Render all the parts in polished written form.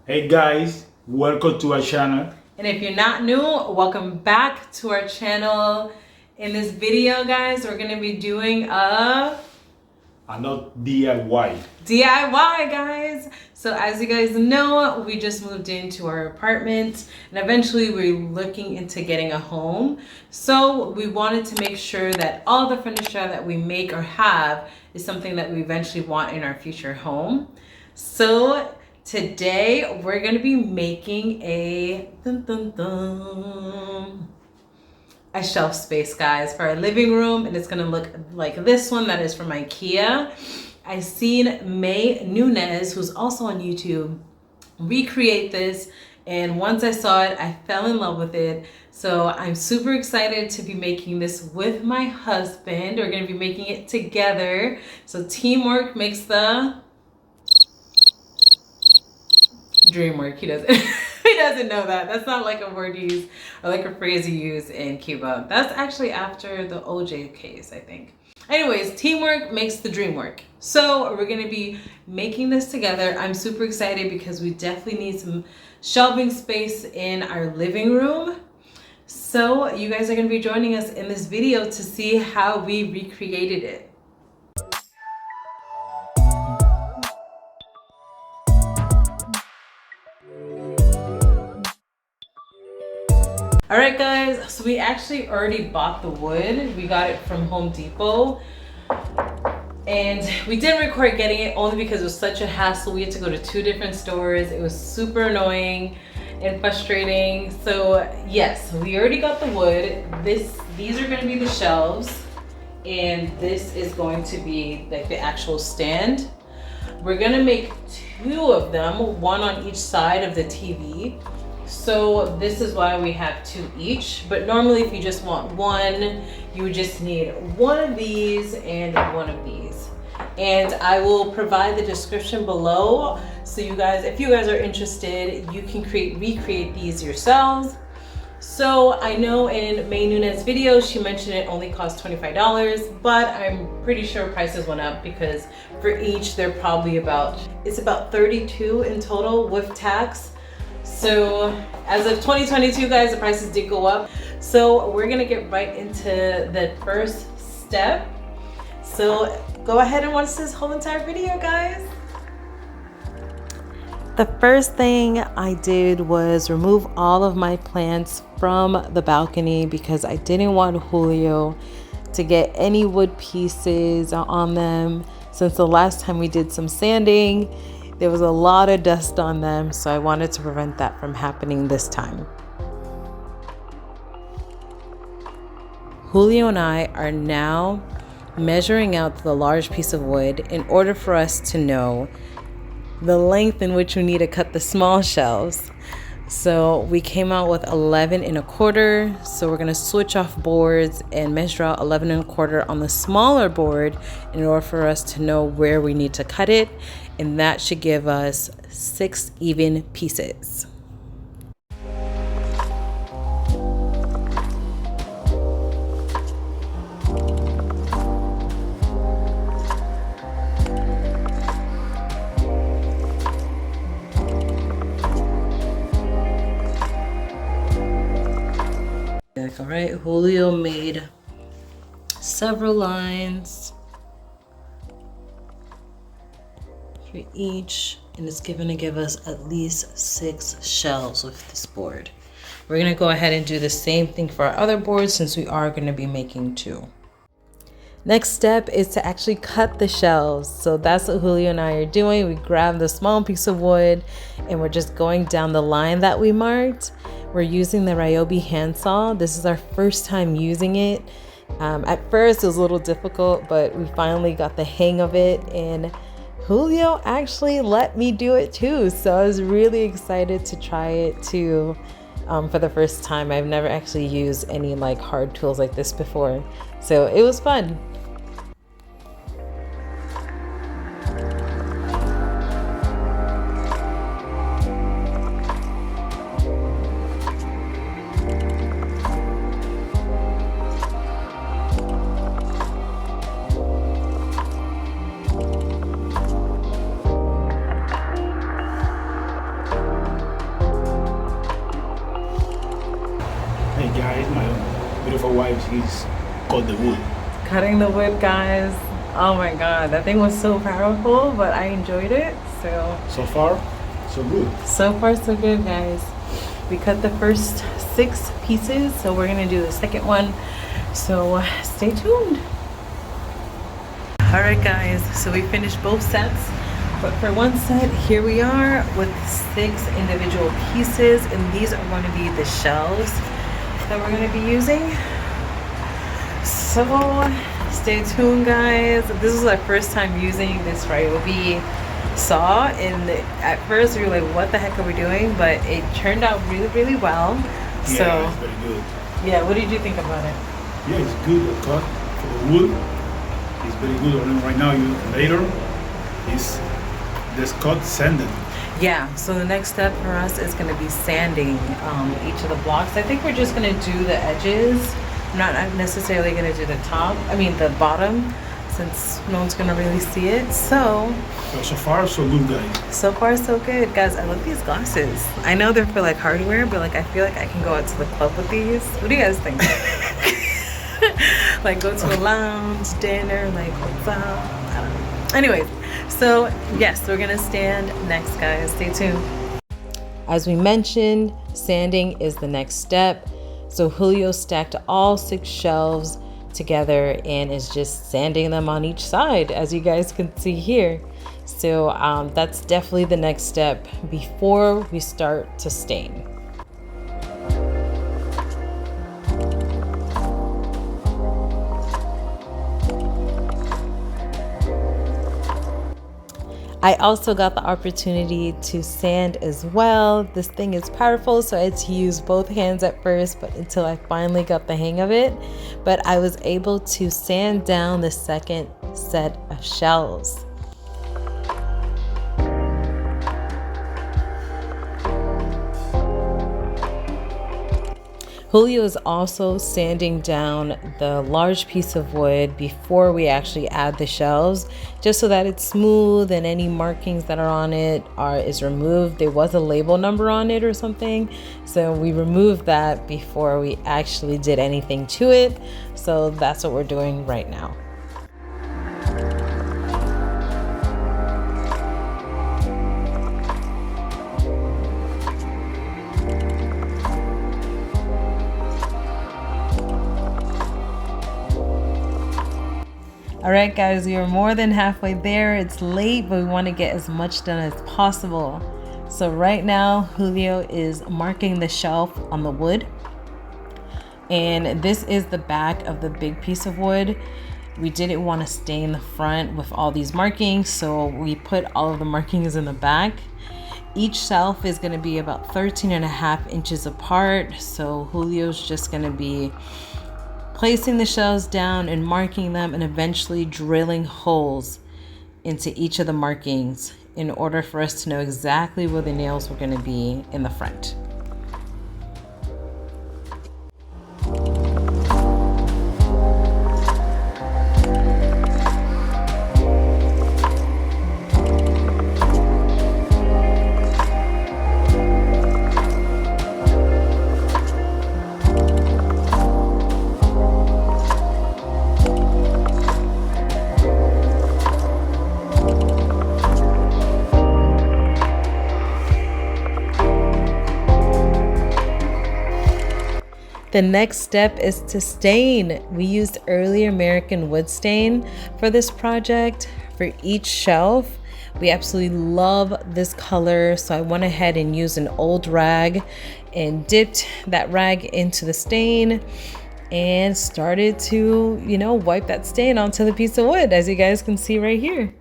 Hey guys, welcome to our channel. And if you're not new, welcome back to our channel. In this video, guys, we're gonna be doing a Another DIY. DIY, guys. So as you guys know, we just moved into our apartment and eventually we're looking into getting a home. So we wanted to make sure that all the furniture that we make or have is something that we eventually want in our future home. So today we're gonna be making a a shelf space, guys, for our living room, and it's gonna look like this one that is from Ikea. I seen Nunez, who's also on YouTube, recreate this, and once I saw it, I fell in love with it. So I'm super excited to be making this with my husband. We're gonna be making it together. So teamwork makes the dream work. He doesn't he doesn't know that. That's not like a word you use or like a phrase you use in Cuba. That's actually after the OJ case, I think. Anyways, teamwork makes the dream work. So we're gonna be making this together. I'm super excited because we definitely need some shelving space in our living room. So you guys are gonna be joining us in this video to see how we recreated it. All right, guys, so we actually already bought the wood. We got it from Home Depot. And we didn't record getting it only because it was such a hassle. We had to go to 2 different stores. It was super annoying and frustrating. So yes, we already got the wood. These are gonna be the shelves. And this is going to be like the actual stand. We're gonna make 2 of them, one on each side of the TV. So this is why we have 2 each, but normally if you just want one, you would just need one of these and one of these. And I will provide the description below, so you guys, if you guys are interested, you can recreate these yourselves. So I know in Nunez's video, she mentioned it only cost $25, but I'm pretty sure prices went up because for each they're probably it's about $32 in total with tax. So as of 2022, guys, the prices did go up. So we're gonna get right into the first step. So go ahead and watch this whole entire video, guys. The first thing I did was remove all of my plants from the balcony because I didn't want Julio to get any wood pieces on them. Since the last time we did some sanding, there was a lot of dust on them, so I wanted to prevent that from happening this time. Julio and I are now measuring out the large piece of wood in order for us to know the length in which we need to cut the small shelves. So we came out with 11 1/4. So we're gonna switch off boards and measure out 11 1/4 on the smaller board in order for us to know where we need to cut it. And that should give us 6 even pieces. All right, Julio made several lines for each, and it's going to give us at least 6 shelves with this board. We're going to go ahead and do the same thing for our other boards since we are going to be making 2. Next step is to actually cut the shelves. So that's what Julio and I are doing. We grabbed the small piece of wood and we're just going down the line that we marked. We're using the Ryobi handsaw. This is our first time using it. At first it was a little difficult, but we finally got the hang of it, and Julio actually let me do it too. So I was really excited to try it too. For the first time. I've never actually used any like hard tools like this before. So it was fun. guys, my beautiful wife, she's cut the wood. Cutting the wood, guys. Oh my god, that thing was so powerful, but I enjoyed it. So far, so good. So far so good, guys. We cut the first 6 pieces, so we're gonna do the second one. So stay tuned. All right, guys. So we finished both sets, but for one set, here we are with 6 individual pieces, and these are going to be the shelves that we're going to be using. So stay tuned, guys. This is our first time using this Ryobi saw, and at first we were like, what the heck are we doing? But it turned out really, really well. Yeah, So it's very good. yeah, what did you think about it? Yeah, it's good. The cut for the wood is very good. And right now, later is this cut sanded. Yeah, so the next step for us is going to be sanding each of the blocks. I think we're just going to do the edges. I'm not necessarily going to do the top, the bottom, since no one's going to really see it. So far, so good, guys. so far so good, guys. I love these glasses. I know they're for like hardware, but like I feel like I can go out to the club with these. What do you guys think? Like go to a lounge, dinner, like what's up? I don't know. Anyways, so yes, we're gonna stand next, guys. Stay tuned. As we mentioned, sanding is the next step. So Julio stacked all 6 shelves together and is just sanding them on each side, as you guys can see here. So that's definitely the next step before we start to stain. I also got the opportunity to sand as well. This thing is powerful, so I had to use both hands at first, but until I finally got the hang of it. But I was able to sand down the second set of shelves. Julio is also sanding down the large piece of wood before we actually add the shelves, just so that it's smooth and any markings that are on it is removed. There was a label number on it or something, so we removed that before we actually did anything to it. So that's what we're doing right now. All right, guys, we are more than halfway there. It's late, but we want to get as much done as possible. So right now, Julio is marking the shelf on the wood. And this is the back of the big piece of wood. We didn't want to stain the front with all these markings, so we put all of the markings in the back. Each shelf is going to be about 13.5 inches apart. So Julio's just going to be placing the shelves down and marking them, and eventually drilling holes into each of the markings in order for us to know exactly where the nails were going to be in the front. The next step is to stain. We used early American wood stain for this project for each shelf. We absolutely love this color, so I went ahead and used an old rag and dipped that rag into the stain and started to, wipe that stain onto the piece of wood, as you guys can see right here.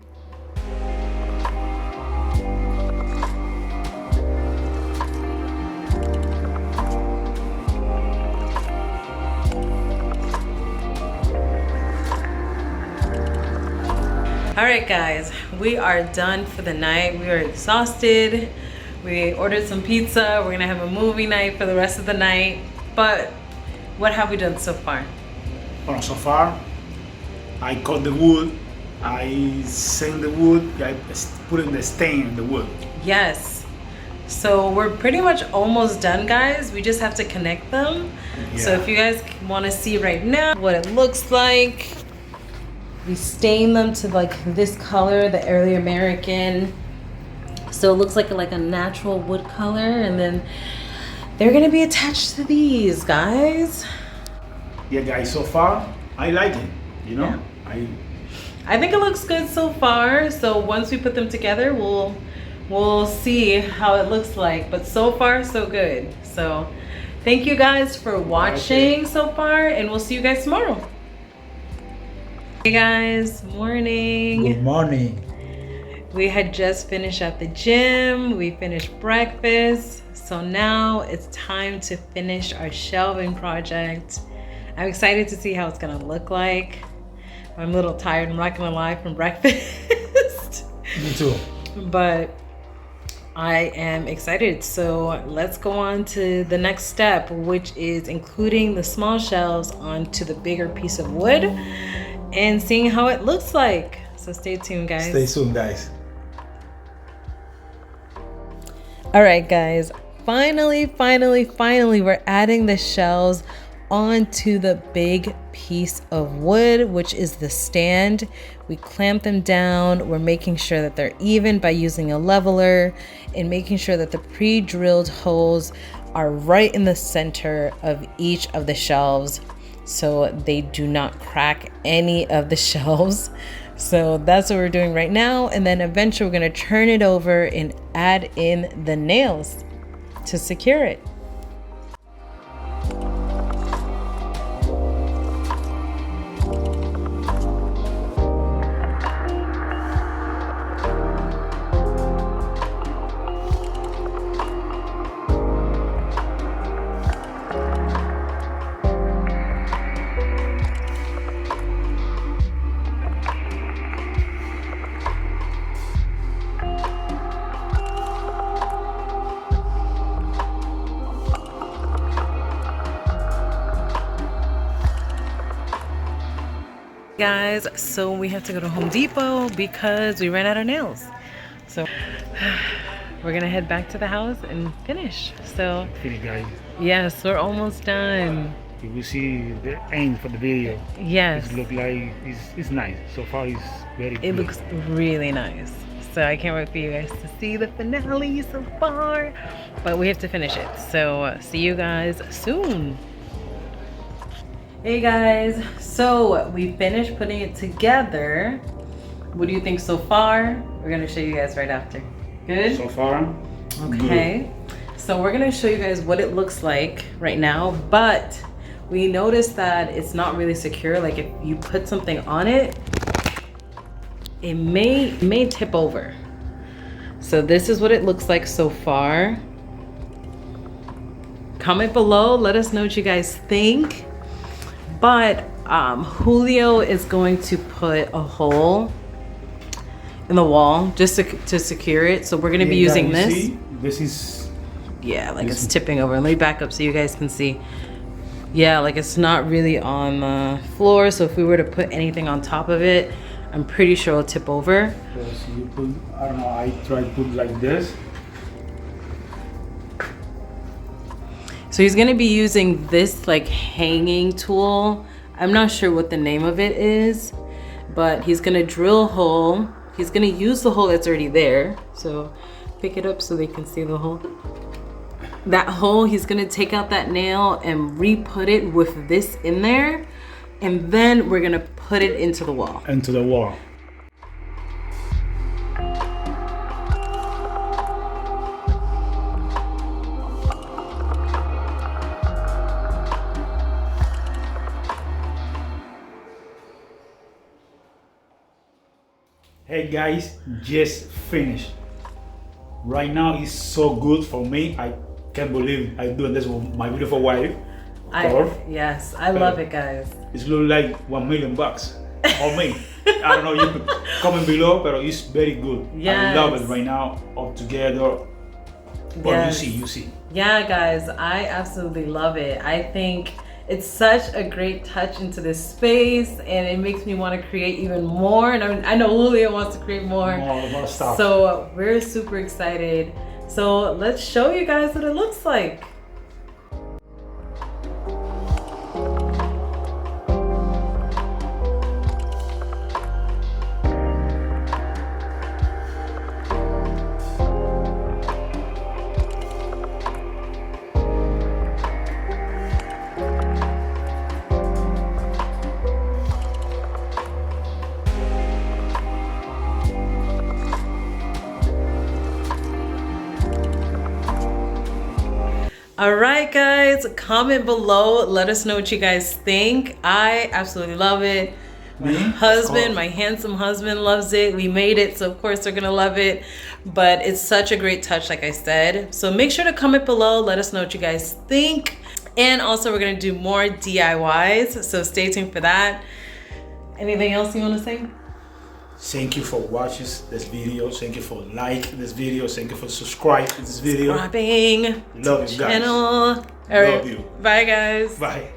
All right, guys, we are done for the night. We are exhausted. We ordered some pizza. We're gonna have a movie night for the rest of the night. But what have we done so far? Well, so far, I cut the wood, I sand the wood, I put in the stain in the wood. Yes, So we're pretty much almost done, guys. We just have to connect them. Yeah. So if you guys want to see right now what it looks like, we stain them to like this color, the early American. So it looks like a natural wood color, and then they're gonna be attached to these, guys. Yeah, guys, so far I like it, you know. Yeah. I think it looks good so far. So once we put them together, we'll see how it looks like. But so far, so good. So thank you guys for watching so far, and we'll see you guys tomorrow. Hey guys, morning. Good morning. We had just finished at the gym. We finished breakfast. So now it's time to finish our shelving project. I'm excited to see how it's gonna look like. I'm a little tired, I'm not gonna lie, from breakfast. Me too. But I am excited. So let's go on to the next step, which is including the small shelves onto the bigger piece of wood and seeing how it looks like. So stay tuned, guys. Stay tuned, guys. All right, guys. Finally, we're adding the shelves onto the big piece of wood, which is the stand. We clamp them down. We're making sure that they're even by using a leveler and making sure that the pre-drilled holes are right in the center of each of the shelves so they do not crack any of the shelves. So that's what we're doing right now. And then eventually we're going to turn it over and add in the nails to secure it. Guys, so we have to go to Home Depot because we ran out of nails. So we're gonna head back to the house and finish. So Finish, guys. yes, we're almost done. You will see the end for the video. Yes, It look like it's nice. So far, it's very it good. looks really nice. So I can't wait for you guys to see the finale so far. But we have to finish it. So see you guys soon. Hey guys, so we finished putting it together. What do you think so far? We're gonna show you guys right after. Good? So far, Okay. So we're gonna show you guys what it looks like right now, but we noticed that it's not really secure. Like if you put something on it, it may tip over. So this is what it looks like so far. Comment below, let us know what you guys think. But Julio is going to put a hole in the wall just to secure it. So we're going to be using this. See, this is, yeah, like it's tipping over. Let me back up so you guys can see. Yeah, like it's not really on the floor. So if we were to put anything on top of it, I'm pretty sure it'll tip over. because you put, I don't know, I try to put like this. So he's gonna be using this like hanging tool. I'm not sure what the name of it is, but he's gonna drill a hole. He's gonna use the hole that's already there. So pick it up so they can see the hole. That hole, he's gonna take out that nail and re-put it with this in there. And then we're gonna put it into the wall. Into the wall. Hey guys, just finished. Right now it's so good for me. I can't believe I'm doing this with my beautiful wife. Yes, I love it, guys. It's look like $1 million on me. I don't know, you could comment below, but it's very good. Yes. I love it right now, all together. But Yes. you see. Yeah, guys, I absolutely love it. I think it's such a great touch into this space, and it makes me want to create even more. And I know Julio wants to create more. More stuff. So we're super excited So let's show you guys what it looks like. All right, guys, comment below. Let us know what you guys think. I absolutely love it. My husband, my handsome husband loves it. We made it, so of course they're gonna love it. But it's such a great touch, like I said. So make sure to comment below. Let us know what you guys think. And also we're gonna do more DIYs, so stay tuned for that. Anything else you wanna say? Thank you for watching this video. Thank you for liking this video. Thank you for subscribing to this video. Love you guys. Channel. All right. Love you. Bye, guys. Bye.